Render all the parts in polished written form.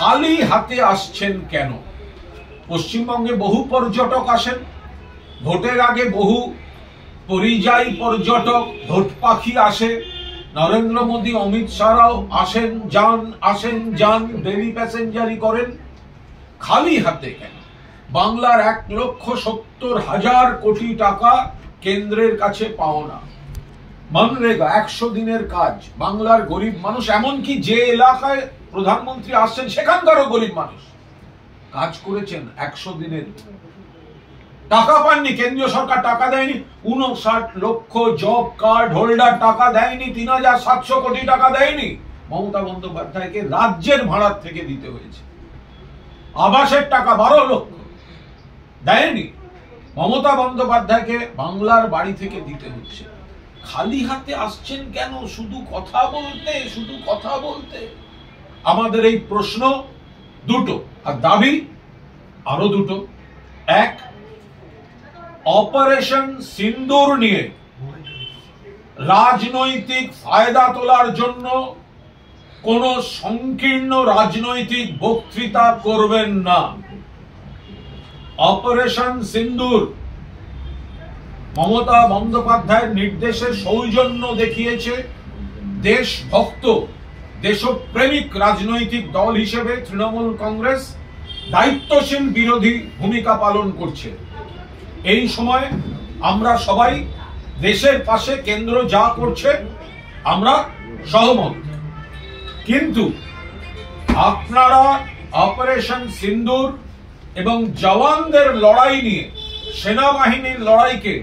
খালি হাতে আসছেন কেন? পশ্চিমবঙ্গে বহু পর্যটক আসেন, ভোটের আগে বহু পরিযায়ী পর্যটক ভোট পাখি আসে, নরেন্দ্র মোদী অমিত শাহরাও আসেন যান ডেলি প্যাসেঞ্জারি করেন। খালি হাতে কেন? বাংলার 1,70,000 কোটি টাকা কেন্দ্রের কাছে পাওনা, মনরেগা 100 দিনের কাজ, বাংলার গরিব মানুষ, এমনকি যে এলাকায় প্রধানমন্ত্রী আসছেন সেখানকারও গরিব মানুষ কাজ করেছেন 100 দিনের, টাকা পাননি। কেন্দ্রীয় সরকার টাকা দেয়নি। 59 লক্ষ জব কার্ড হোল্ডার টাকা দেয়নি, 3,700 কোটি টাকা দেয়নি। মমতা বন্দ্যোপাধ্যায়কে রাজ্যের ভাড়ার থেকে দিতে হয়েছে। আবাসের টাকা 12 লক্ষ দেয়নি, মমতা বন্দ্যোপাধ্যায়কে বাংলার বাড়ি থেকে দিতে হচ্ছে। খালি হাতে আসছেন কেন? শুধু কথা বলতে। আমাদের এই প্রশ্ন দুটো, আর দাবি আরো দুটো। এক, অপারেশন সিন্দুর নিয়ে রাজনৈতিক ফায়দা তোলার জন্য কোন সংকীর্ণ রাজনৈতিক বক্তৃতা করবেন না। অপারেশন সিন্দুর মমতা বন্দ্যোপাধ্যায়ের নির্দেশে সৌজন্য দেখিয়েছে দেশভক্ত দেশপ্রেমিক রাজনৈতিক দল হিসেবে তৃণমূল কংগ্রেস দায়িত্বশীল বিরোধী ভূমিকা পালন করছে। এই সময় আমরা সবাই দেশের পাশে, কেন্দ্র যা করছে আমরা সহমত, কিন্তু আপনারা অপারেশন সিন্দুর এবং জওয়ানদের লড়াই নিয়ে, সেনাবাহিনীর লড়াইকে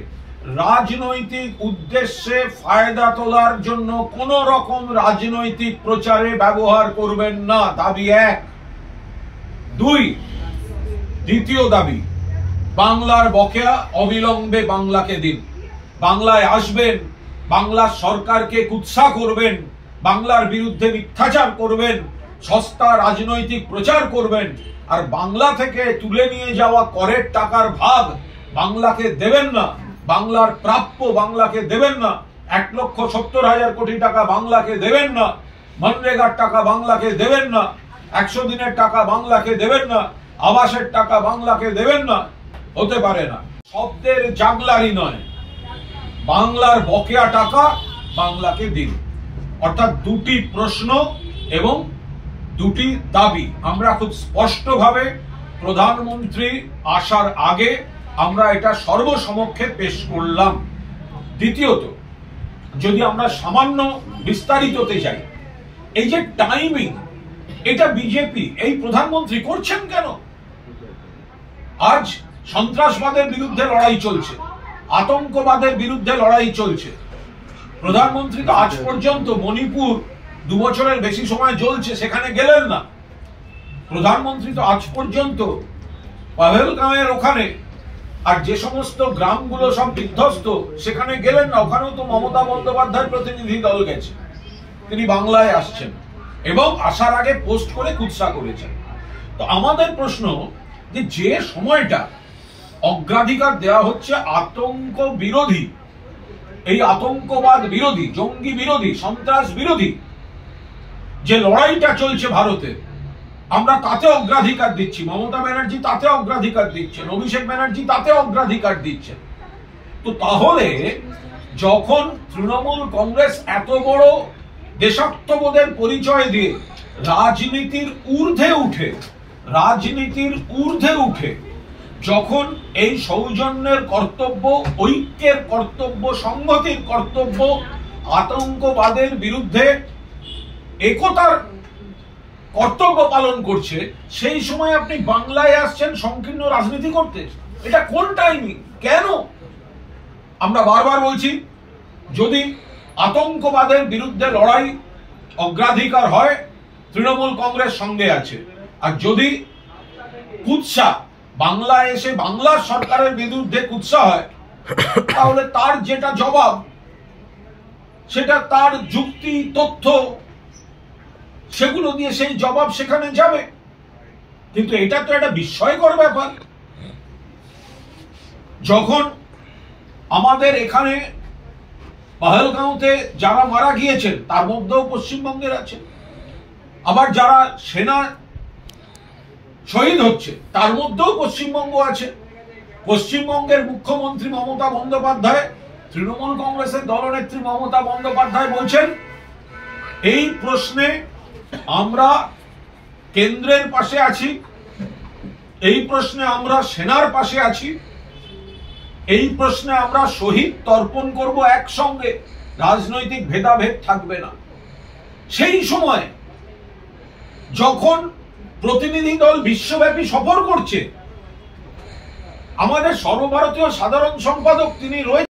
রাজনৈতিক উদ্দেশ্যে ফায়দা তোলার জন্য কোন রকম রাজনৈতিক প্রচারে ব্যবহার করবেন না। দাবি এক। দুই, দ্বিতীয় দাবি, বাংলার বকেয়া অবিলম্বে বাংলাকে দিন। বাংলায় আসবেন, বাংলার সরকারকে কুৎসা করবেন, বাংলার বিরুদ্ধে মিথ্যাচার করবেন, সস্তা রাজনৈতিক প্রচার করবেন, আর বাংলা থেকে তুলে নিয়ে যাওয়া করের টাকার ভাগ বাংলাকে দেবেন না, বাংলার প্রাপ্য বাংলাকে দেবেন না, 1,70,000 কোটি টাকা বাংলাকে দেবেন না, মনরেগার টাকা বাংলাকে দেবেন না, 100 দিনের টাকা বাংলাকে দেবেন না, আবাসের টাকা বাংলাকে দেবেন না, হতে পারে না। শব্দের জাগলারি নয়, বাংলার বকেয়া টাকা বাংলাকে দিন। অর্থাৎ দুটি প্রশ্ন এবং দুটি দাবি আমরা খুব স্পষ্টভাবে প্রধানমন্ত্রী আসার আগে আমরা এটা সর্বসমক্ষে পেশ করলাম। দ্বিতীয়ত, যদি আমরা সামান্য বিস্তারিততে যাই, এই যে টাইমিং, এটা বিজেপি, এই প্রধানমন্ত্রী করছেন কেন? আজ সন্ত্রাসবাদের বিরুদ্ধে লড়াই চলছে, আতঙ্কবাদের বিরুদ্ধে লড়াই চলছে। প্রধানমন্ত্রী তো আজ পর্যন্ত মণিপুর 2 বছরের বেশি সময় জ্বলছে, সেখানে গেলেন না। প্রধানমন্ত্রী তো আজ পর্যন্ত পহেলগাঁওয়ের ওখানে আর যে সমস্ত গ্রামগুলো সব বিধ্বস্ত সেখানে গেলেন না। ওখানেও তো মমতা বন্দ্যোপাধ্যায়ের প্রতিনিধি দল গেছে। তিনি বাংলায় আসছেন এবং আসার আগে পোস্ট করে কুৎসা করেছেন। তো আমাদের প্রশ্ন, যে সময়টা অগ্রাধিকার দেওয়া হচ্ছে আতঙ্ক বিরোধী, এই আতঙ্কবাদ বিরোধী, জঙ্গি বিরোধী, সন্ত্রাস বিরোধী যে লড়াইটা চলছে ভারতে, আমরা তাতে অগ্রাধিকার দিচ্ছি। মমতা ব্যানার্জি তাতে অগ্রাধিকার দিচ্ছেন, অভিষেক ব্যানার্জি তাতে অগ্রাধিকার দিচ্ছেন। তো তাহলে যখন তৃণমূল কংগ্রেস এত বড় দেশাত্মবোধের পরিচয় দিয়ে রাজনীতির ঊর্ধ্বে উঠে যখন এই সৌজন্যের কর্তব্য, ঐক্যের কর্তব্য, সংহতির কর্তব্য, আতঙ্কবাদের বিরুদ্ধে একতার কর্তব্য পালন করছে, সেই সময় আপনি বাংলায় আসছেন সংকীর্ণ রাজনীতি করতে। এটা কোন টাইমিং? কেন? আমরা বারবার বলছি, যদি আতঙ্কবাদের বিরুদ্ধে লড়াই অগ্রাধিকার হয়, তৃণমূল কংগ্রেস সঙ্গে আছে। আর যদি কুৎসা, বাংলায় এসে বাংলার সরকারের বিরুদ্ধে কুৎসা হয়, তাহলে তার যেটা জবাব, সেটা তার যুক্তি, তথ্য, সেগুলো দিয়ে সেই জবাব সেখানে যাবে। কিন্তু এটা তো একটা বিস্ময়কর ব্যাপার, যখন আমাদের এখানে পহেলগাঁওতে যারা মারা গিয়েছেন তার মধ্যেও পশ্চিমবঙ্গের আছে, আবার যারা সেনা শহীদ হচ্ছে, তার মধ্যেও পশ্চিমবঙ্গ আছে। পশ্চিমবঙ্গের মুখ্যমন্ত্রী মমতা বন্দ্যোপাধ্যায়, তৃণমূল কংগ্রেসের দলনেত্রী মমতা বন্দ্যোপাধ্যায় বলছেন এই প্রশ্নে আমরা কেন্দ্রের পাশে আছি, এই প্রশ্নে আমরা সেনার পাশে আছি, এই প্রশ্নে আমরা শহীদ তর্পণ করব একসঙ্গে, রাজনৈতিক ভেদাভেদ থাকবে না। সেই সময় যখন প্রতিনিধি দল বিশ্বব্যাপী সফর করছে, আমাদের সর্বভারতীয় সাধারণ সম্পাদক তিনি রয়েছেন